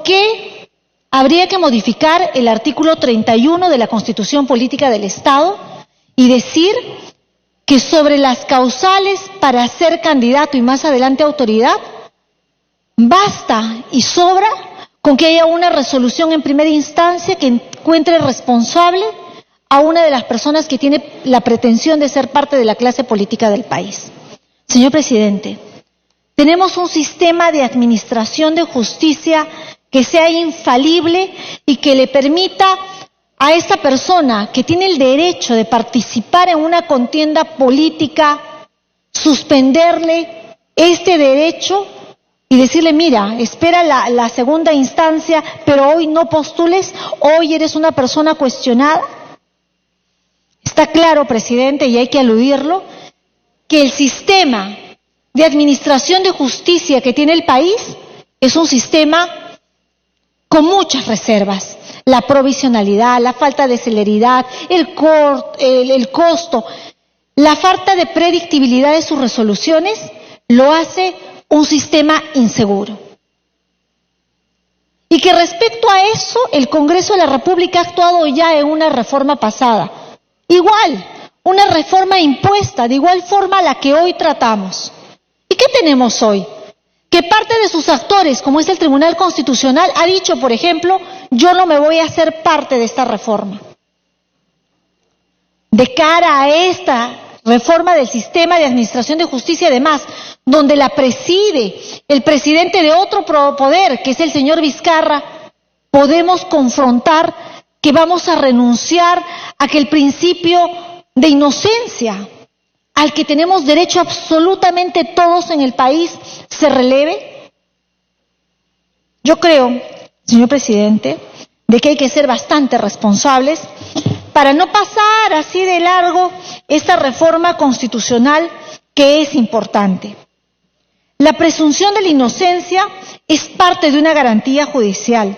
qué habría que modificar el artículo 31 de la Constitución Política del Estado y decir que sobre las causales para ser candidato y más adelante autoridad, basta y sobra con que haya una resolución en primera instancia que encuentre responsable a una de las personas que tiene la pretensión de ser parte de la clase política del país. Señor presidente, tenemos un sistema de administración de justicia que sea infalible y que le permita a esta persona que tiene el derecho de participar en una contienda política, suspenderle este derecho y decirle, mira, espera la segunda instancia, pero hoy no postules, hoy eres una persona cuestionada. Está claro, presidente, y hay que aludirlo, que el sistema de administración de justicia que tiene el país es un sistema con muchas reservas. La provisionalidad, la falta de celeridad, el costo, la falta de predictibilidad de sus resoluciones lo hace un sistema inseguro. Y que respecto a eso, el Congreso de la República ha actuado ya en una reforma pasada. Igual, una reforma impuesta, de igual forma a la que hoy tratamos. ¿Y qué tenemos hoy? Que parte de sus actores, como es el Tribunal Constitucional, ha dicho, por ejemplo, yo no me voy a hacer parte de esta reforma. De cara a esta reforma del sistema de administración de justicia, además, donde la preside el presidente de otro poder, que es el señor Vizcarra, podemos confrontar que vamos a renunciar a que el principio de inocencia, al que tenemos derecho absolutamente todos en el país, se releve. Yo creo, señor presidente, de que hay que ser bastante responsables para no pasar así de largo esta reforma constitucional que es importante. La presunción de la inocencia es parte de una garantía judicial.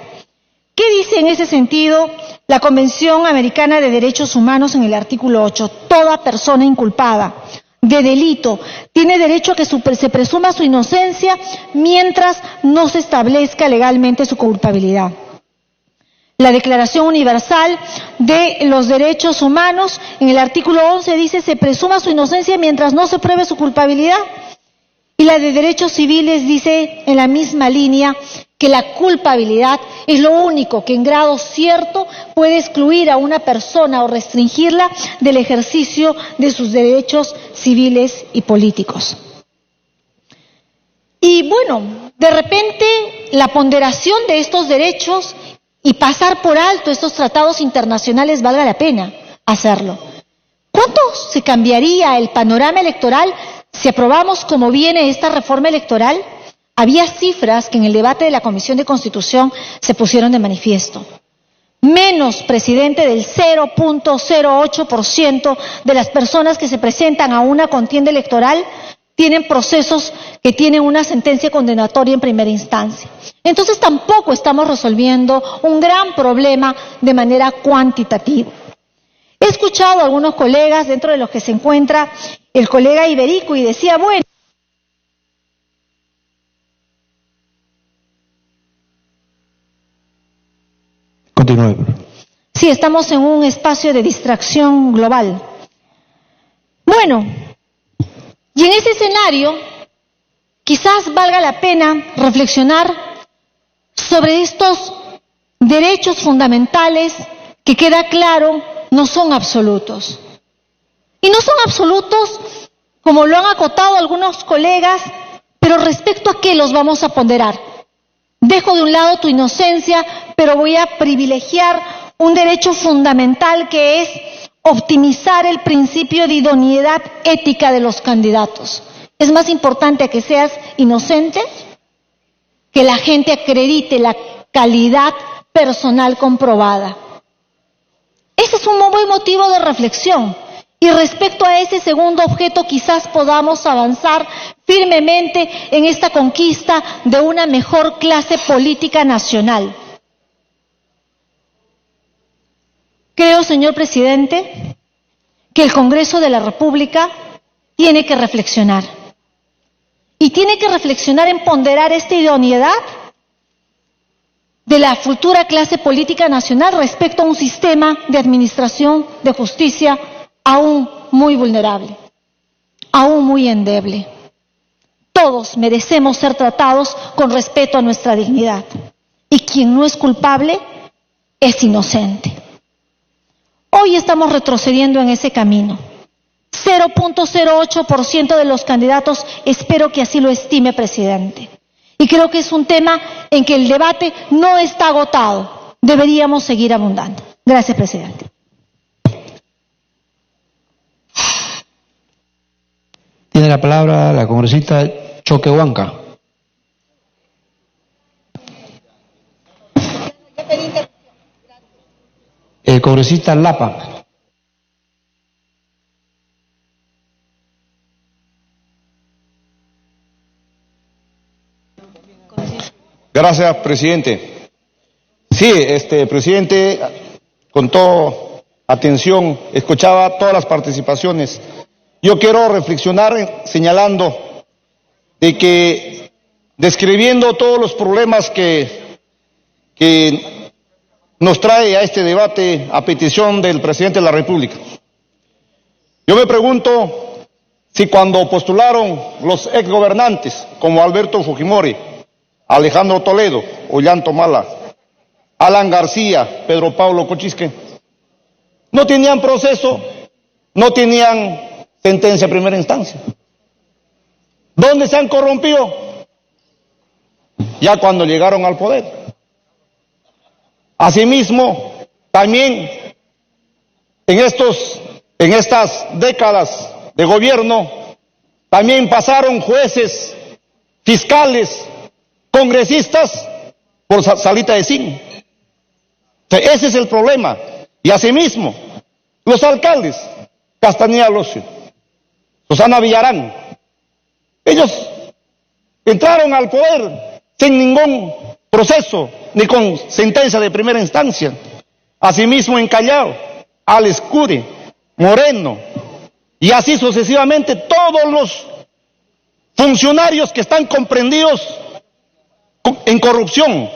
¿Qué dice en ese sentido la Convención Americana de Derechos Humanos en el artículo 8? Toda persona inculpada de delito tiene derecho a que se presuma su inocencia mientras no se establezca legalmente su culpabilidad. La Declaración Universal de los Derechos Humanos en el artículo 11 dice se presuma su inocencia mientras no se pruebe su culpabilidad. Y la de Derechos Civiles dice en la misma línea que la culpabilidad es lo único que en grado cierto puede excluir a una persona o restringirla del ejercicio de sus derechos civiles y políticos. Y bueno, de repente la ponderación de estos derechos y pasar por alto estos tratados internacionales valga la pena hacerlo. ¿Cuánto se cambiaría el panorama electoral si aprobamos como viene esta reforma electoral? Había cifras que en el debate de la Comisión de Constitución se pusieron de manifiesto. Menos, presidente, del 0.08% de las personas que se presentan a una contienda electoral tienen procesos que tienen una sentencia condenatoria en primera instancia. Entonces tampoco estamos resolviendo un gran problema de manera cuantitativa. He escuchado a algunos colegas, dentro de los que se encuentra el colega Iberico, y decía, bueno, continúe. sí, estamos en un espacio de distracción global. Bueno, y en ese escenario, quizás valga la pena reflexionar sobre estos derechos fundamentales que queda claro no son absolutos. Y no son absolutos como lo han acotado algunos colegas, pero respecto a qué los vamos a ponderar. Dejo de un lado tu inocencia, pero voy a privilegiar un derecho fundamental que es optimizar el principio de idoneidad ética de los candidatos. Es más importante que seas inocente, que la gente acredite la calidad personal comprobada. Ese es un buen motivo de reflexión. Y respecto a ese segundo objeto, quizás podamos avanzar firmemente en esta conquista de una mejor clase política nacional. Creo, señor presidente, que el Congreso de la República tiene que reflexionar. Y tiene que reflexionar en ponderar esta idoneidad de la futura clase política nacional respecto a un sistema de administración de justicia aún muy vulnerable, aún muy endeble. Todos merecemos ser tratados con respeto a nuestra dignidad. Y quien no es culpable es inocente. Hoy estamos retrocediendo en ese camino. 0.08% de los candidatos, espero que así lo estime, presidente. Y creo que es un tema en que el debate no está agotado. Deberíamos seguir abundando. Gracias, presidente. Tiene la palabra la congresista Choquehuanca. El congresista Lapa. Gracias, presidente. Sí, presidente, con toda atención, escuchaba todas las participaciones. Yo quiero reflexionar señalando de que, describiendo todos los problemas que nos trae a este debate a petición del presidente de la República. Yo me pregunto si cuando postularon los exgobernantes como Alberto Fujimori, Alejandro Toledo, Ollanta Humala, Alan García, Pedro Pablo Kuczynski, no tenían proceso, no tenían sentencia de primera instancia. ¿Dónde se han corrompido? Ya cuando llegaron al poder. Asimismo, también en estas décadas de gobierno, también pasaron jueces, fiscales, congresistas por salita de zinc. Ese es el problema. Y asimismo, los alcaldes, Castañeda Locio, Susana Villarán, ellos entraron al poder sin ningún proceso, ni con sentencia de primera instancia. Asimismo en Callao, Alex Cure, Moreno, y así sucesivamente todos los funcionarios que están comprendidos en corrupción.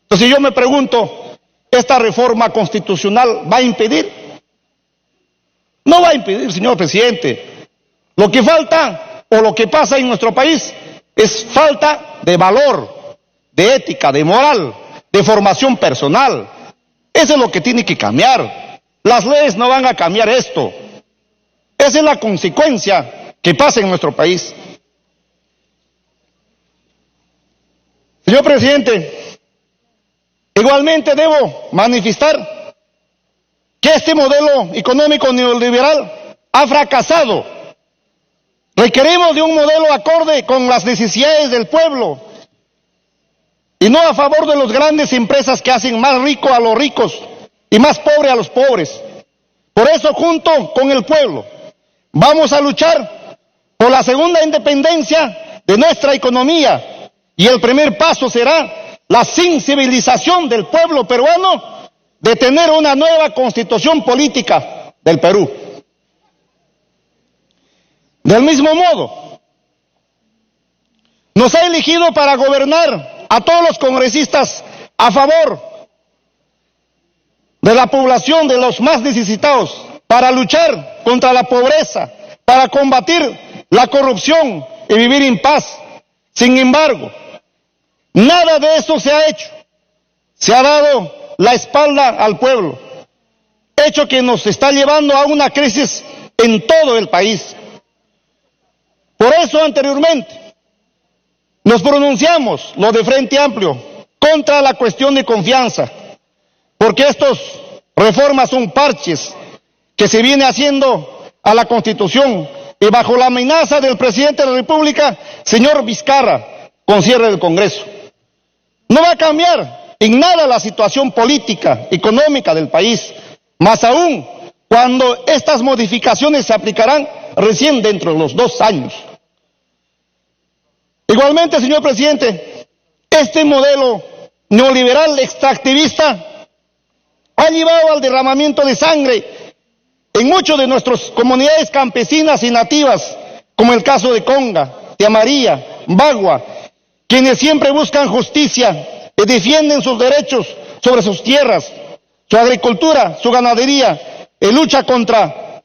Entonces yo me pregunto, ¿esta reforma constitucional va a impedir? No va a impedir, señor presidente. Lo que falta o lo que pasa en nuestro país es falta de valor, de ética, de moral, de formación personal. Eso es lo que tiene que cambiar. Las leyes no van a cambiar esto. Esa es la consecuencia que pasa en nuestro país. Señor presidente, igualmente debo manifestar que este modelo económico neoliberal ha fracasado. Requerimos de un modelo acorde con las necesidades del pueblo y no a favor de las grandes empresas que hacen más rico a los ricos y más pobre a los pobres. Por eso, junto con el pueblo, vamos a luchar por la segunda independencia de nuestra economía, y el primer paso será la sensibilización del pueblo peruano de tener una nueva constitución política del Perú. Del mismo modo, nos ha elegido para gobernar a todos los congresistas a favor de la población, de los más necesitados, para luchar contra la pobreza, para combatir la corrupción y vivir en paz. Sin embargo, nada de eso se ha hecho. Se ha dado la espalda al pueblo, hecho que nos está llevando a una crisis en todo el país. Por eso anteriormente nos pronunciamos, los de Frente Amplio, contra la cuestión de confianza, porque estas reformas son parches que se viene haciendo a la Constitución y bajo la amenaza del presidente de la República, señor Vizcarra, con cierre del Congreso. No va a cambiar en nada la situación política, económica del país, más aún cuando estas modificaciones se aplicarán recién dentro de los 2 años. Igualmente, señor presidente, este modelo neoliberal extractivista ha llevado al derramamiento de sangre en muchas de nuestras comunidades campesinas y nativas, como el caso de Conga, Tía María, Bagua, quienes siempre buscan justicia y defienden sus derechos sobre sus tierras, su agricultura, su ganadería, y lucha contra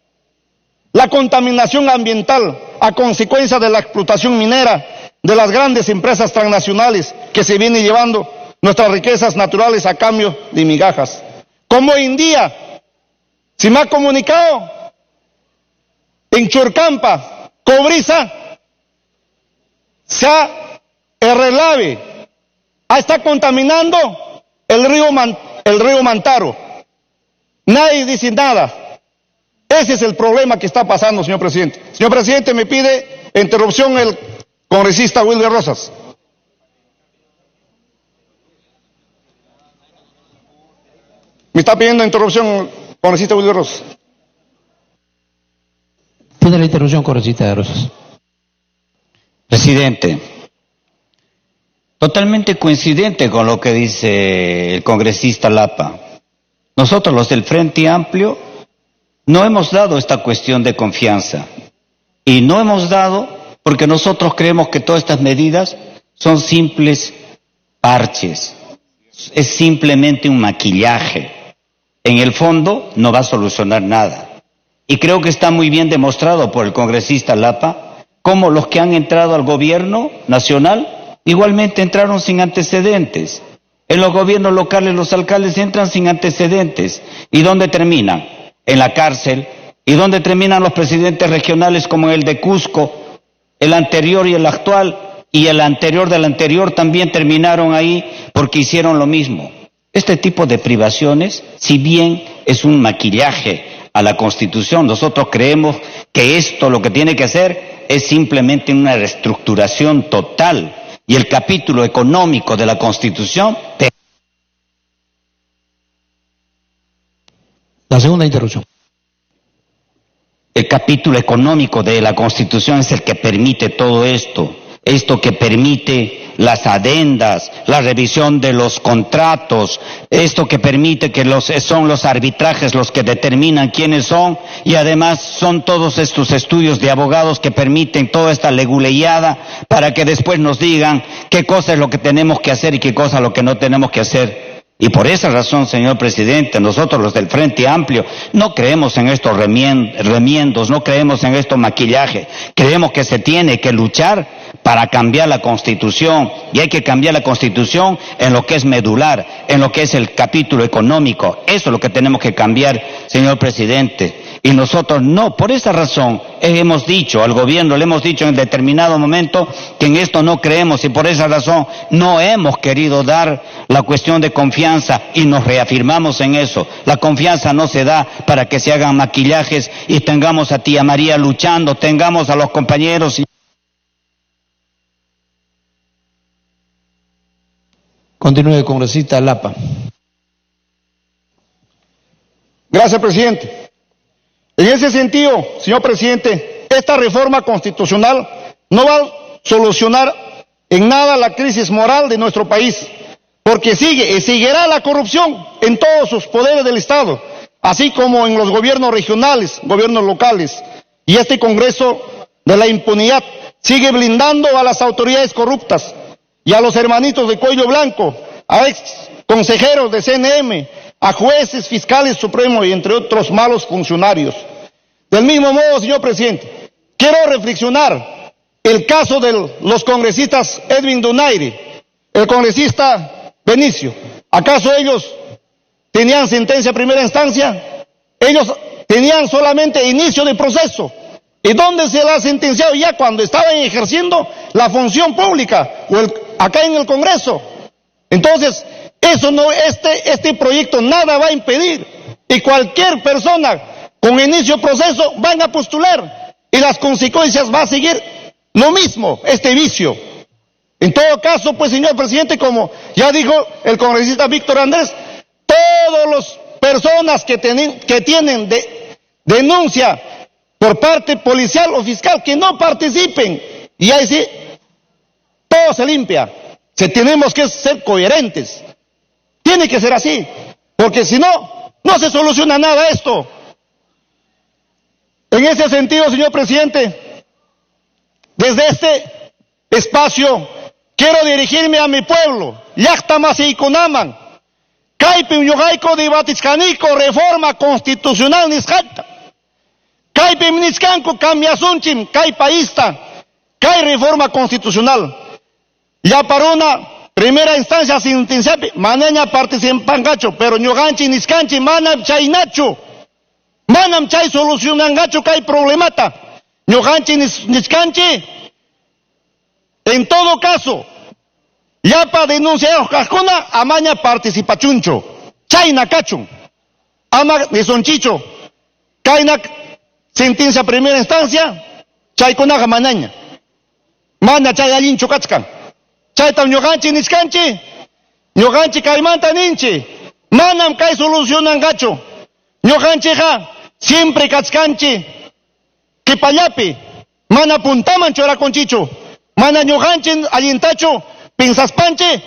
la contaminación ambiental a consecuencia de la explotación minera de las grandes empresas transnacionales que se vienen llevando nuestras riquezas naturales a cambio de migajas. Como hoy en día, se me ha comunicado, en Churcampa, Cobriza, el relave está contaminando el río Mantaro. Nadie dice nada. Ese es el problema que está pasando, señor presidente. Señor presidente, me pide interrupción el congresista Wilber Rosas. Me está pidiendo interrupción el congresista Wilber Rosas. Tiene la interrupción, congresista de Rosas. Presidente, totalmente coincidente con lo que dice el congresista Lapa. Nosotros, los del Frente Amplio, no hemos dado esta cuestión de confianza. Y no hemos dado porque nosotros creemos que todas estas medidas son simples parches. Es simplemente un maquillaje. En el fondo no va a solucionar nada. Y creo que está muy bien demostrado por el congresista Lapa cómo los que han entrado al gobierno nacional igualmente entraron sin antecedentes. En los gobiernos locales los alcaldes entran sin antecedentes. ¿Y dónde terminan? En la cárcel. ¿Y dónde terminan los presidentes regionales como el de Cusco? El anterior y el actual, y el anterior del anterior también terminaron ahí porque hicieron lo mismo. Este tipo de privaciones, si bien es un maquillaje a la Constitución, nosotros creemos que esto lo que tiene que hacer es simplemente una reestructuración total. Y el capítulo económico de la Constitución... La segunda interrupción. El capítulo económico de la Constitución es el que permite todo esto. Esto que permite las adendas, la revisión de los contratos, esto que permite que son los arbitrajes los que determinan quiénes son, y además son todos estos estudios de abogados que permiten toda esta leguleyada para que después nos digan qué cosa es lo que tenemos que hacer y qué cosa es lo que no tenemos que hacer. Y por esa razón, señor presidente, nosotros los del Frente Amplio no creemos en estos remiendos, no creemos en estos maquillajes. Creemos que se tiene que luchar para cambiar la Constitución, y hay que cambiar la Constitución en lo que es medular, en lo que es el capítulo económico. Eso es lo que tenemos que cambiar, señor presidente. Y nosotros no, por esa razón hemos dicho al gobierno, le hemos dicho en determinado momento que en esto no creemos, y por esa razón no hemos querido dar la cuestión de confianza, y nos reafirmamos en eso. La confianza no se da para que se hagan maquillajes y tengamos a tía María luchando, tengamos a los compañeros y... Continúe, congresista Lapa. Gracias, presidente. En ese sentido, señor presidente, esta reforma constitucional no va a solucionar en nada la crisis moral de nuestro país, porque sigue y seguirá la corrupción en todos sus poderes del Estado, así como en los gobiernos regionales, gobiernos locales. Y este Congreso de la impunidad sigue blindando a las autoridades corruptas y a los hermanitos de cuello blanco, a ex consejeros de CNM, a jueces, fiscales supremos y entre otros malos funcionarios. Del mismo modo, señor presidente, quiero reflexionar el caso de los congresistas Edwin Donaire, el congresista Benicio. ¿Acaso ellos tenían sentencia primera instancia? Ellos tenían solamente inicio de proceso. ¿Y dónde se la ha sentenciado? Ya cuando estaban ejerciendo la función pública, o acá en el Congreso. Entonces, eso no, este proyecto nada va a impedir, y cualquier persona con inicio de proceso van a postular, y las consecuencias va a seguir lo mismo, este vicio. En todo caso, pues, señor presidente, como ya dijo el congresista Víctor Andrés, todas las personas que tienen denuncia por parte policial o fiscal que no participen, y ahí sí, todo se limpia. Tenemos que ser coherentes. Tiene que ser así, porque si no, no se soluciona nada esto. En ese sentido, señor presidente, desde este espacio quiero dirigirme a mi pueblo. Llaqtamasiikunaman. Kaypi ñuqayku debatisqaniku reforma constitucional nisqata. Kaypi nisqanku cambiasunchim kay paísta, kay reforma constitucional. Ya para una primera instancia sentenciapi manaña participangachu, pero ñuqanchik nisqanchik manam chaynachu. Manam chay solucionangachu kay problemata. Ñuqanchik nisqanchik en todo caso ya para denunciar kaqkuna amaña participachuncho. Chayna kachun. Ama nisonchicho. Kayna sentencia primera instancia chaykunaqa manaña. Mana chay allinchu kachkan. Chayta ñuqanchik nisqanchik, ñuqanchik kaymanta ninchik, manam kay solucionangachu. Ñuqanchikqa siempre kachkanchik kipallapi, mana puntaman churakunchichu, mana ñuqanchik allintachu pinsaspanchik,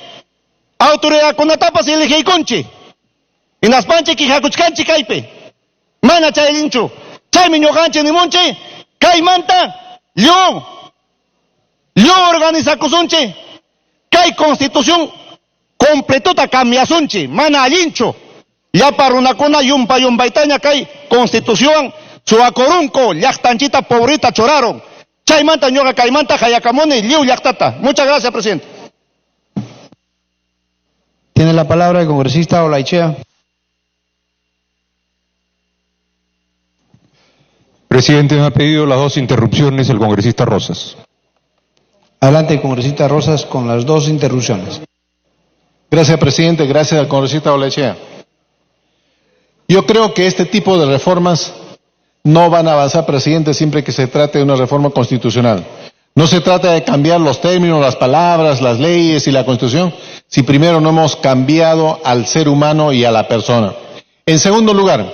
autoridadkunatapas elegiykunchik, hinaspanchik kijakuchkanchik kaypi, mana chay allinchu. Chaymi ñuqanchik nimunchik, kaymanta llu organizakusunchik, kay constitución completuta cambiasunchi, mana allinchu. Llapa runakuna yumbaytaña kay constitución suwakurunku llaqtanchita pobrita choraron. Chaymanta ñuqa kaymanta hayakamuni lliw llaqtata. Muchas gracias, presidente. Tiene la palabra el congresista Olaichea. Presidente, me ha pedido las 2 interrupciones el congresista Rosas. Adelante, congresista Rosas, con las 2 interrupciones. Gracias, presidente. Gracias al congresista Olechea. Yo creo que este tipo de reformas no van a avanzar, presidente, siempre que se trate de una reforma constitucional. No se trata de cambiar los términos, las palabras, las leyes y la Constitución, si primero no hemos cambiado al ser humano y a la persona. En segundo lugar,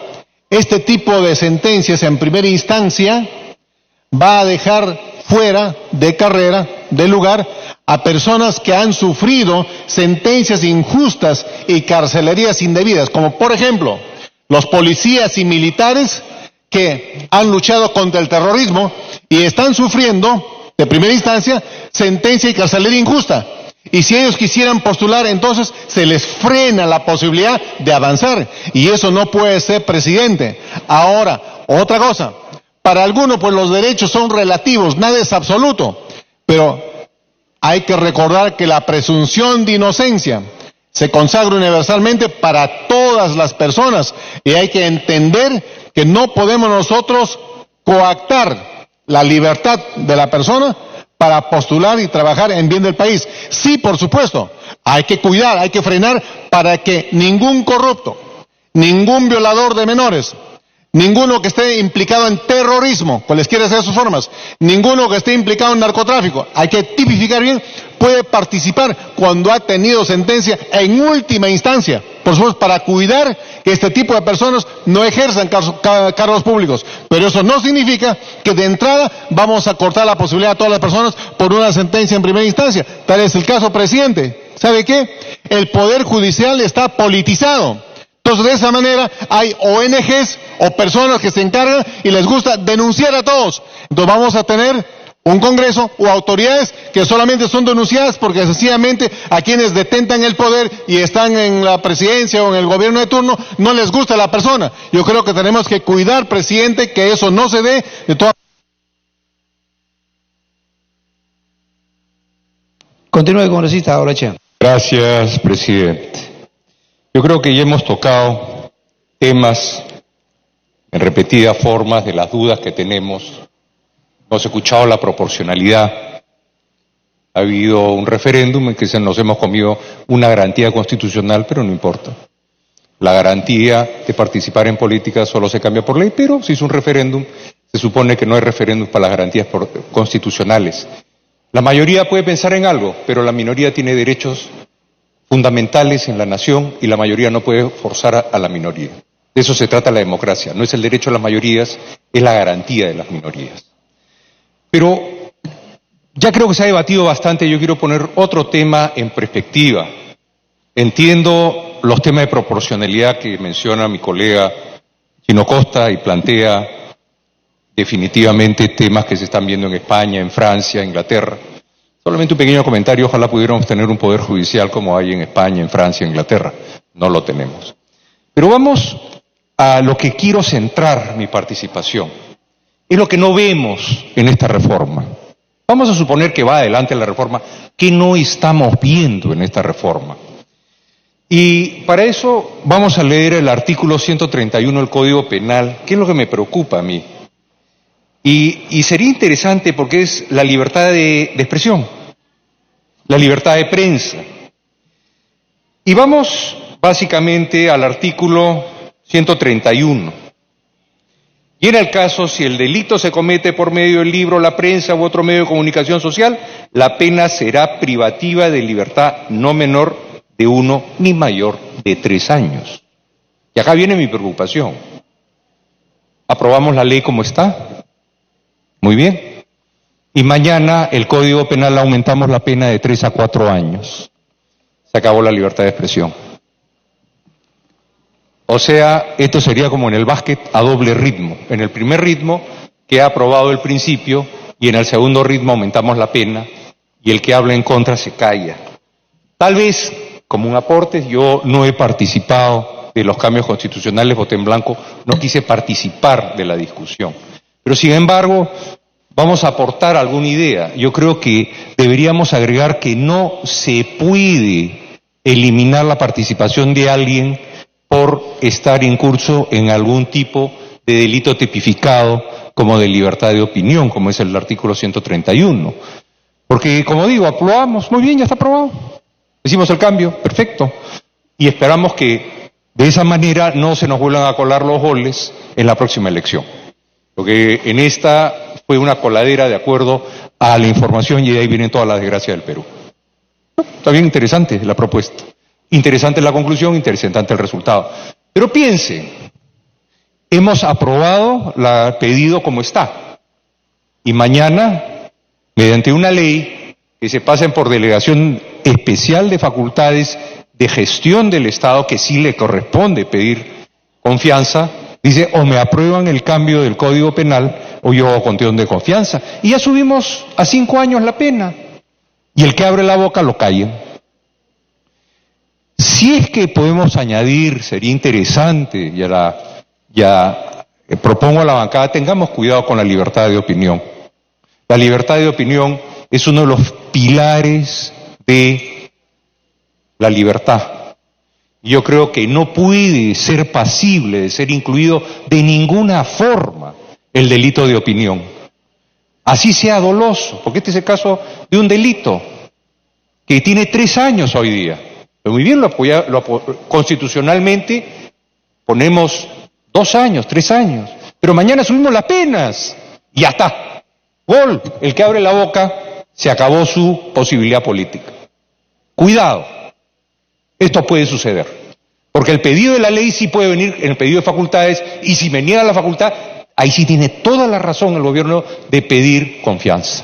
este tipo de sentencias en primera instancia va a dejar fuera de carrera, de lugar, a personas que han sufrido sentencias injustas y carcelerías indebidas, como por ejemplo, los policías y militares que han luchado contra el terrorismo y están sufriendo, de primera instancia, sentencia y carcelería injusta. Y si ellos quisieran postular, entonces se les frena la posibilidad de avanzar. Y eso no puede ser, presidente. Ahora, otra cosa. Para algunos, pues los derechos son relativos, nada es absoluto. Pero hay que recordar que la presunción de inocencia se consagra universalmente para todas las personas. Y hay que entender que no podemos nosotros coactar la libertad de la persona para postular y trabajar en bien del país. Sí, por supuesto, hay que cuidar, hay que frenar para que ningún corrupto, ningún violador de menores, ninguno que esté implicado en terrorismo, cualesquiera sean sus formas, ninguno que esté implicado en narcotráfico, hay que tipificar bien, puede participar cuando ha tenido sentencia en última instancia, por supuesto, para cuidar que este tipo de personas no ejerzan cargos públicos. Pero eso no significa que de entrada vamos a cortar la posibilidad a todas las personas por una sentencia en primera instancia. Tal es el caso, presidente. ¿Sabe qué? El Poder Judicial está politizado. Entonces, de esa manera, hay ONGs o personas que se encargan y les gusta denunciar a todos. Entonces, vamos a tener un Congreso o autoridades que solamente son denunciadas porque sencillamente a quienes detentan el poder y están en la presidencia o en el gobierno de turno no les gusta la persona. Yo creo que tenemos que cuidar, presidente, que eso no se dé de todas. Continúe, congresista Olaichea. Gracias, presidente. Yo creo que ya hemos tocado temas en repetidas formas de las dudas que tenemos. Hemos escuchado la proporcionalidad. Ha habido un referéndum en que nos hemos comido una garantía constitucional, pero no importa. La garantía de participar en política solo se cambia por ley, pero si es un referéndum, se supone que no hay referéndum para las garantías constitucionales. La mayoría puede pensar en algo, pero la minoría tiene derechos fundamentales en la nación y la mayoría no puede forzar a la minoría. De eso se trata la democracia. No es el derecho de las mayorías, es la garantía de las minorías. Pero ya creo que se ha debatido bastante. Yo quiero poner otro tema en perspectiva. Entiendo los temas de proporcionalidad que menciona mi colega Gino Costa y plantea definitivamente temas que se están viendo en España, en Francia, Inglaterra. Solamente un pequeño comentario, ojalá pudiéramos tener un poder judicial como hay en España, en Francia, en Inglaterra. No lo tenemos. Pero vamos a lo que quiero centrar mi participación. Es lo que no vemos en esta reforma. Vamos a suponer que va adelante la reforma, que no estamos viendo en esta reforma. Y para eso vamos a leer el artículo 131 del Código Penal, que es lo que me preocupa a mí. Y sería interesante porque es la libertad de expresión, la libertad de prensa. Y vamos básicamente al artículo 131. Y en el caso, si el delito se comete por medio del libro, la prensa u otro medio de comunicación social, la pena será privativa de libertad no menor de 1 ni mayor de 3 años. Y acá viene mi preocupación. ¿Aprobamos la ley como está? Muy bien. Y mañana el Código Penal aumentamos la pena de 3 a 4 años. Se acabó la libertad de expresión. O sea, esto sería como en el básquet a doble ritmo. En el primer ritmo queda aprobado el principio y en el segundo ritmo aumentamos la pena y el que habla en contra se calla. Tal vez, como un aporte, yo no he participado de los cambios constitucionales, voté en blanco, no quise participar de la discusión. Pero sin embargo, vamos a aportar alguna idea. Yo creo que deberíamos agregar que no se puede eliminar la participación de alguien por estar incurso en algún tipo de delito tipificado como de libertad de opinión, como es el artículo 131. Porque, como digo, aprobamos, muy bien, ya está aprobado. Hicimos el cambio, perfecto. Y esperamos que de esa manera no se nos vuelvan a colar los goles en la próxima elección. Porque en esta fue una coladera de acuerdo a la información y de ahí vienen todas las desgracias del Perú. Está bien interesante la propuesta. Interesante la conclusión, interesante el resultado. Pero piensen, hemos aprobado el pedido como está. Y mañana, mediante una ley que se pasen por delegación especial de facultades de gestión del Estado, que sí le corresponde pedir confianza, dice, o me aprueban el cambio del Código Penal o yo hago condición de confianza. Y ya subimos a 5 años la pena. Y el que abre la boca lo callan. Si es que podemos añadir, sería interesante, ya propongo a la bancada, tengamos cuidado con la libertad de opinión. La libertad de opinión es uno de los pilares de la libertad. Yo creo que no puede ser pasible de ser incluido de ninguna forma el delito de opinión. Así sea doloso, porque este es el caso de un delito que tiene 3 años hoy día. Pero muy bien, constitucionalmente ponemos 2 años, 3 años, pero mañana subimos las penas y ya está. Gol, el que abre la boca, se acabó su posibilidad política. Cuidado, esto puede suceder, porque el pedido de la ley sí puede venir en el pedido de facultades y si me niega la facultad, ahí sí tiene toda la razón el gobierno de pedir confianza.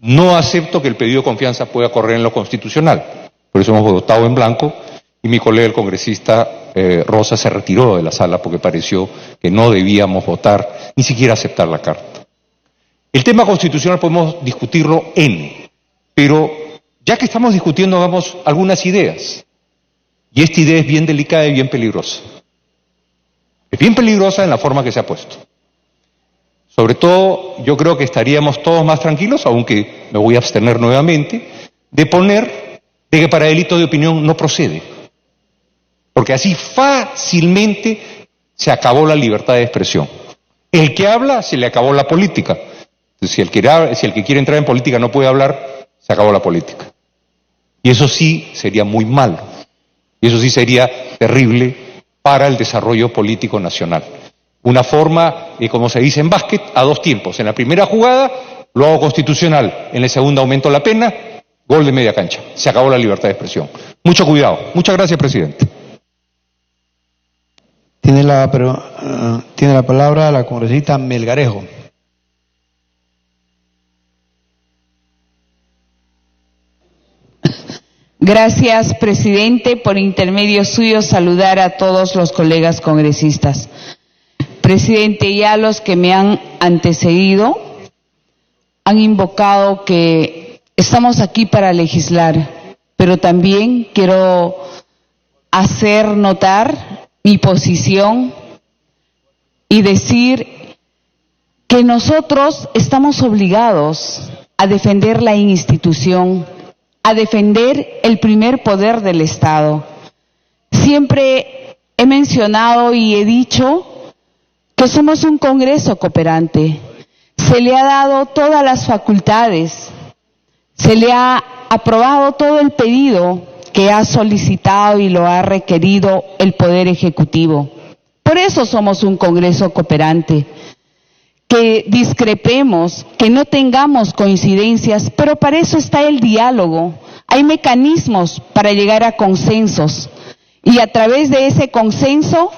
No acepto que el pedido de confianza pueda correr en lo constitucional. Por eso hemos votado en blanco y mi colega el congresista Rosa se retiró de la sala porque pareció que no debíamos votar, ni siquiera aceptar la carta. El tema constitucional podemos discutirlo pero ya que estamos discutiendo, hagamos algunas ideas. Y esta idea es bien delicada y bien peligrosa. Es bien peligrosa en la forma que se ha puesto. Sobre todo, yo creo que estaríamos todos más tranquilos, aunque me voy a abstener nuevamente, de poner de que para delito de opinión no procede. Porque así fácilmente se acabó la libertad de expresión. El que habla, se le acabó la política. Entonces, si el que quiere entrar en política no puede hablar, se acabó la política. Y eso sí sería muy malo. Y eso sí sería terrible para el desarrollo político nacional. Una forma, como se dice en básquet, a 2 tiempos. En la primera jugada lo hago constitucional, en el segundo aumento la pena, gol de media cancha. Se acabó la libertad de expresión. Mucho cuidado. Muchas gracias, presidente. Tiene la palabra la congresista Melgarejo. Gracias, presidente. Por intermedio suyo, saludar a todos los colegas congresistas. Presidente, ya los que me han antecedido han invocado que estamos aquí para legislar, pero también quiero hacer notar mi posición y decir que nosotros estamos obligados a defender la institución, a defender el primer poder del Estado. Siempre he mencionado y he dicho que somos un Congreso cooperante. Se le ha dado todas las facultades, se le ha aprobado todo el pedido que ha solicitado y lo ha requerido el Poder Ejecutivo. Por eso somos un Congreso cooperante. Que discrepemos, que no tengamos coincidencias, pero para eso está el diálogo. Hay mecanismos para llegar a consensos y a través de ese consenso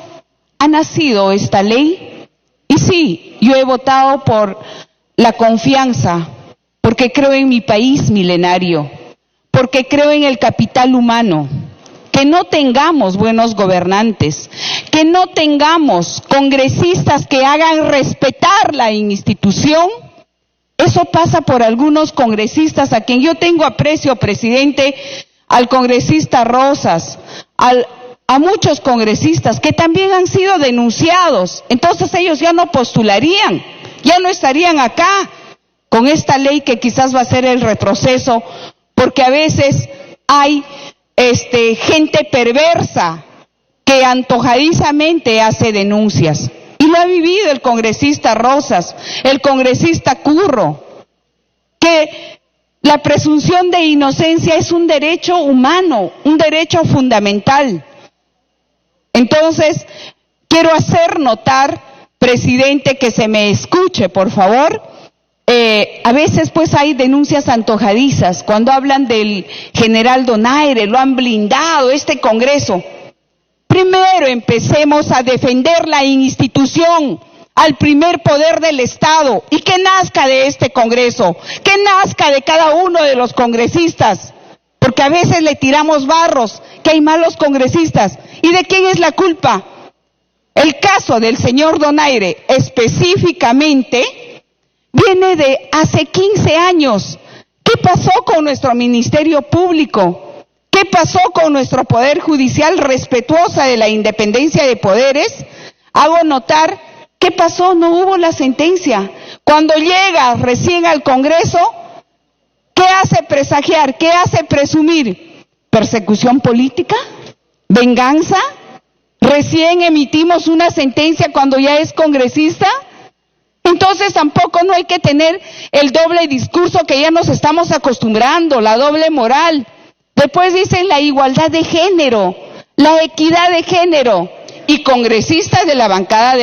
ha nacido esta ley. Y sí, yo he votado por la confianza, porque creo en mi país milenario, porque creo en el capital humano. Que no tengamos buenos gobernantes, que no tengamos congresistas que hagan respetar la institución, eso pasa por algunos congresistas a quien yo tengo aprecio, presidente, al congresista Rosas, a muchos congresistas que también han sido denunciados. Entonces ellos ya no postularían, ya no estarían acá con esta ley que quizás va a ser el retroceso, porque a veces hay gente perversa que antojadizamente hace denuncias. Y lo ha vivido el congresista Rosas, el congresista Curro, que la presunción de inocencia es un derecho humano, un derecho fundamental. Entonces, quiero hacer notar, presidente, que se me escuche, por favor. A veces pues hay denuncias antojadizas, cuando hablan del general Donaire, lo han blindado, este Congreso. Primero empecemos a defender la institución, al primer poder del Estado, y que nazca de este Congreso, que nazca de cada uno de los congresistas, porque a veces le tiramos barros, que hay malos congresistas. ¿Y de quién es la culpa? El caso del señor Donaire específicamente viene de hace 15 años. ¿Qué pasó con nuestro Ministerio Público? ¿Qué pasó con nuestro Poder Judicial respetuosa de la independencia de poderes? Hago notar, ¿qué pasó? No hubo la sentencia. Cuando llega recién al Congreso, ¿qué hace presagiar? ¿Qué hace presumir? ¿Persecución política? ¿Venganza? ¿Recién emitimos una sentencia cuando ya es congresista? Entonces tampoco no hay que tener el doble discurso que ya nos estamos acostumbrando, la doble moral. Después dicen la igualdad de género, la equidad de género. Y congresistas de la bancada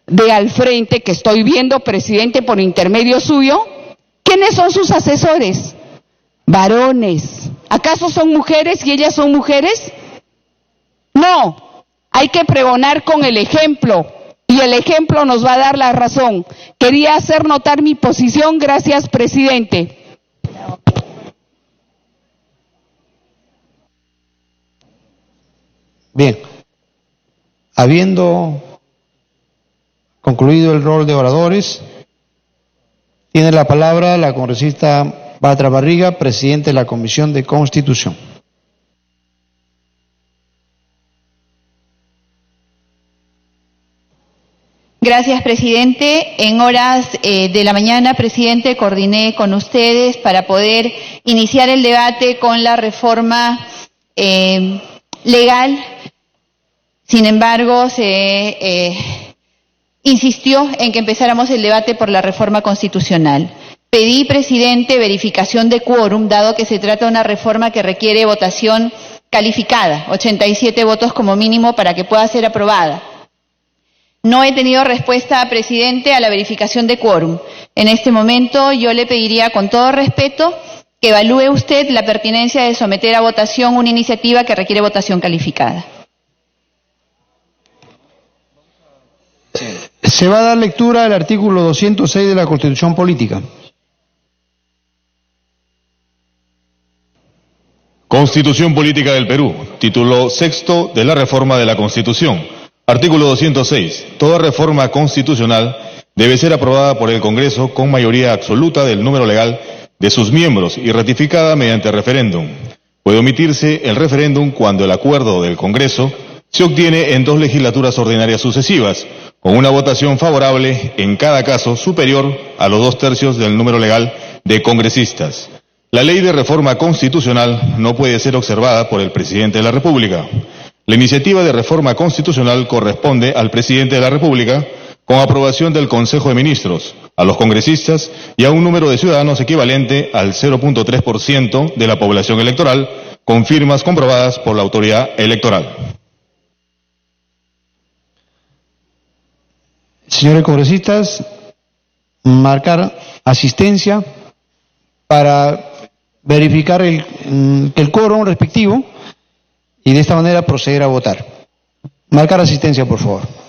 de al frente, que estoy viendo, presidente, por intermedio suyo, ¿quiénes son sus asesores? Varones. ¿Acaso son mujeres y ellas son mujeres? No, hay que pregonar con el ejemplo. Y el ejemplo nos va a dar la razón. Quería hacer notar mi posición. Gracias, presidente. Bien. Habiendo concluido el rol de oradores, tiene la palabra la congresista Batra Barriga, presidente de la Comisión de Constitución. Gracias, presidente. En horas de la mañana, presidente, coordiné con ustedes para poder iniciar el debate con la reforma legal. Sin embargo, se insistió en que empezáramos el debate por la reforma constitucional. Pedí, presidente, verificación de quórum, dado que se trata de una reforma que requiere votación calificada, 87 votos como mínimo para que pueda ser aprobada. No he tenido respuesta, presidente, a la verificación de quórum. En este momento yo le pediría con todo respeto que evalúe usted la pertinencia de someter a votación una iniciativa que requiere votación calificada. Se va a dar lectura al artículo 206 de la Constitución Política. Constitución Política del Perú, título 6 de la reforma de la Constitución. Artículo 206. Toda reforma constitucional debe ser aprobada por el Congreso con mayoría absoluta del número legal de sus miembros y ratificada mediante referéndum. Puede omitirse el referéndum cuando el acuerdo del Congreso se obtiene en 2 legislaturas ordinarias sucesivas, con una votación favorable en cada caso superior a los 2/3 del número legal de congresistas. La ley de reforma constitucional no puede ser observada por el presidente de la República. La iniciativa de reforma constitucional corresponde al presidente de la República con aprobación del Consejo de Ministros, a los congresistas y a un número de ciudadanos equivalente al 0.3% de la población electoral, con firmas comprobadas por la autoridad electoral. Señores congresistas, marcar asistencia para verificar el quórum respectivo y de esta manera proceder a votar. Marcar asistencia, por favor.